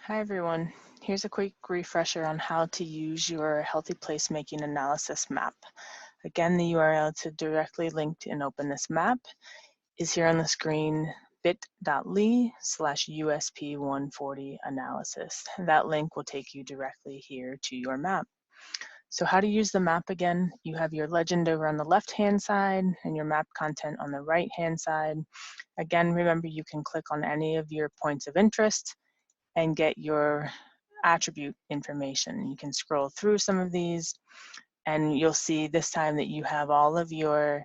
Hi everyone. Here's a quick refresher on how to use your Healthy Placemaking Analysis Map. Again, the URL to directly link and open this map is here on the screen, bit.ly/USP140 analysis. That link will take you directly here to your map. So how to use the map again, you have your legend over on the left-hand side and your map content on the right-hand side. Again, remember you can click on any of your points of interest and get your attribute information. You can scroll through some of these and you'll see this time that you have all of your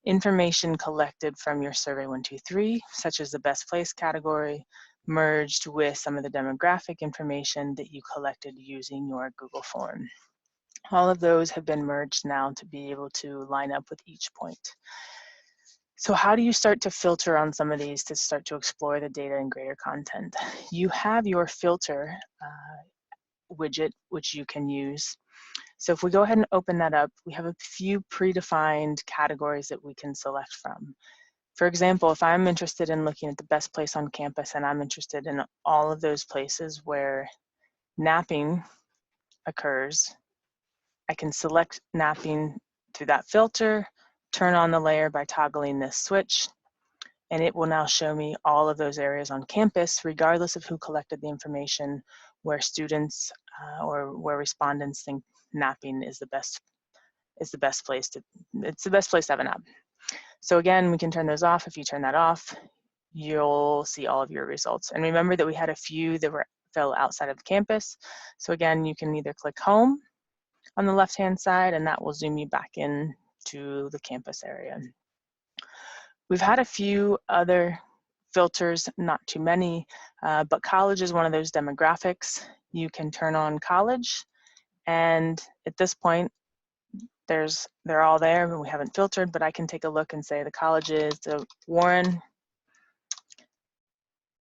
information collected from your Survey 123, such as the best place category, merged with some of the demographic information that you collected using your Google form. All of those have been merged now to be able to line up with each point. So how do you start to filter on some of these to start to explore the data in greater content? You have your filter widget, which you can use. So if we go ahead and open that up, we have a few predefined categories that we can select from. For example, if I'm interested in looking at the best place on campus and I'm interested in all of those places where napping occurs, I can select napping through that filter, turn on the layer by toggling this switch, and it will now show me all of those areas on campus, regardless of who collected the information, where students or where respondents think napping is the best place to, it's the best place to have a nap. So again, we can turn those off. If you turn that off, you'll see all of your results. And remember that we had a few that fell outside of campus. So again, you can either click home on the left-hand side, and that will zoom you back in to the campus area. We've had a few other filters, not too many, but college is one of those demographics. You can turn on college, and at this point, they're all there, but we haven't filtered, but I can take a look and say the college is the Warren,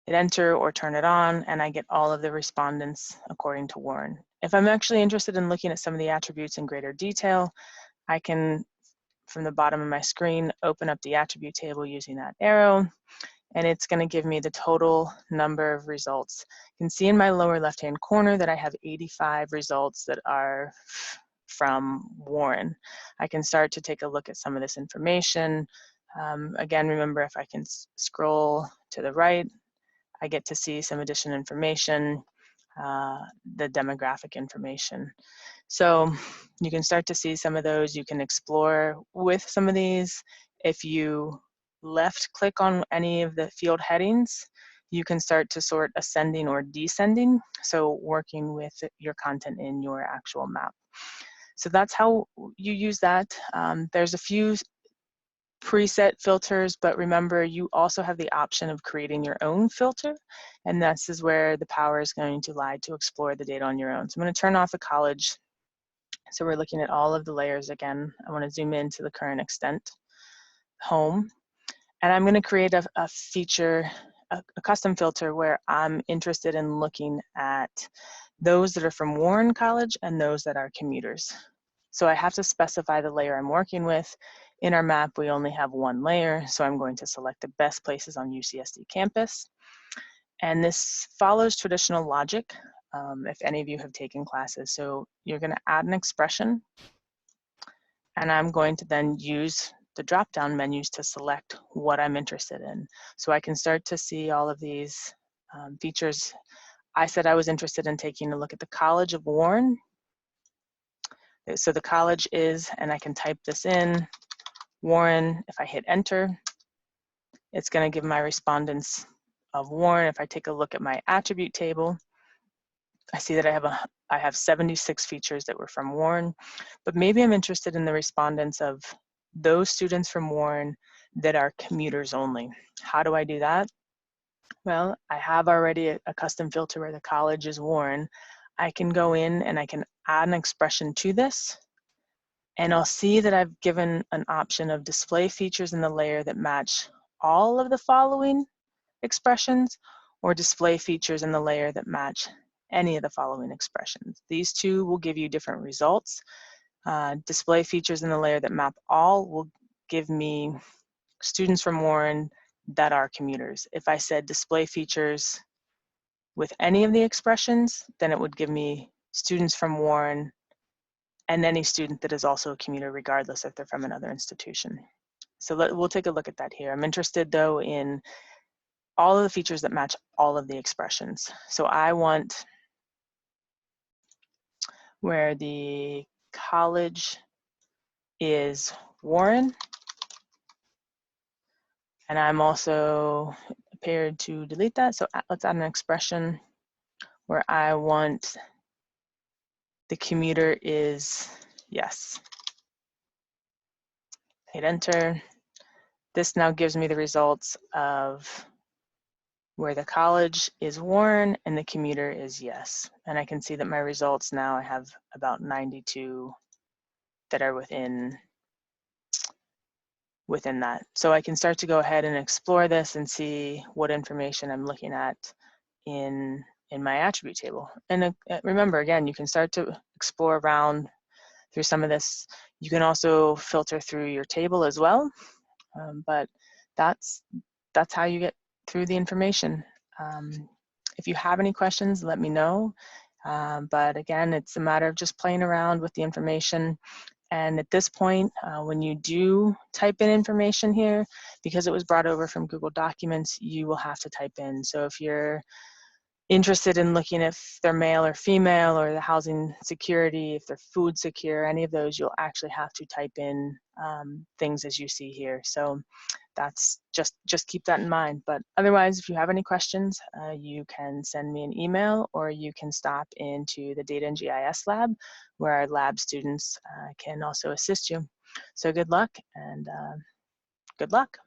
hit enter or turn it on, and I get all of the respondents according to Warren. If I'm actually interested in looking at some of the attributes in greater detail, I can, from the bottom of my screen, open up the attribute table using that arrow, and it's going to give me the total number of results. You can see in my lower left-hand corner that I have 85 results that are from Warren. I can start to take a look at some of this information. Again, remember, if I can scroll to the right, I get to see some additional information, the demographic information. So you can start to see some of those. You can explore with some of these. If you left click on any of the field headings, you can start to sort ascending or descending, so working with your content in your actual map. So that's how you use that. There's a few preset filters, but remember you also have the option of creating your own filter, and this is where the power is going to lie to explore the data on your own. So I'm going to turn off the college. So we're looking at all of the layers again. I want to zoom in to the current extent, home, and I'm going to create a feature, a custom filter where I'm interested in looking at those that are from Warren College and those that are commuters. So I have to specify the layer I'm working with. In our map, we only have one layer, so I'm going to select the best places on UCSD campus. And this follows traditional logic, if any of you have taken classes. So you're going to add an expression, and I'm going to then use the drop-down menus to select what I'm interested in. So I can start to see all of these features. I said I was interested in taking a look at the College of Warren. So the college is, and I can type this in, Warren. If I hit enter, it's going to give my respondents of Warren. If I take a look at my attribute table, I see that I have 76 features that were from Warren, but maybe I'm interested in the respondents of those students from Warren that are commuters only. How do I do that? Well, I have already a custom filter where the college is Warren. I can go in and I can add an expression to this, and I'll see that I've given an option of display features in the layer that match all of the following expressions, or display features in the layer that match any of the following expressions. These two will give you different results. Display features in the layer that map all will give me students from Warren that are commuters. If I said display features with any of the expressions, then it would give me students from Warren and any student that is also a commuter, regardless if they're from another institution. So we'll take a look at that here. I'm interested though in all of the features that match all of the expressions. So I want where the college is Warren, and I'm also prepared to delete that. So let's add an expression where I want the commuter is yes. Hit enter. This now gives me the results of where the college is Warren and the commuter is yes. And I can see that my results now, I have about 92 that are within that. So I can start to go ahead and explore this and see what information I'm looking at in my attribute table. And remember, again, you can start to explore around through some of this. You can also filter through your table as well, but that's how you get through the information. If you have any questions, let me know. But again, it's a matter of just playing around with the information. And at this point, when you do type in information here, because it was brought over from Google Documents, you will have to type in. So if you're interested in looking if they're male or female, or the housing security, if they're food secure, any of those, you'll actually have to type in things as you see here. So that's just keep that in mind. But otherwise, if you have any questions, you can send me an email, or you can stop into the Data and GIS lab, where our lab students can also assist you. So good luck, and good luck.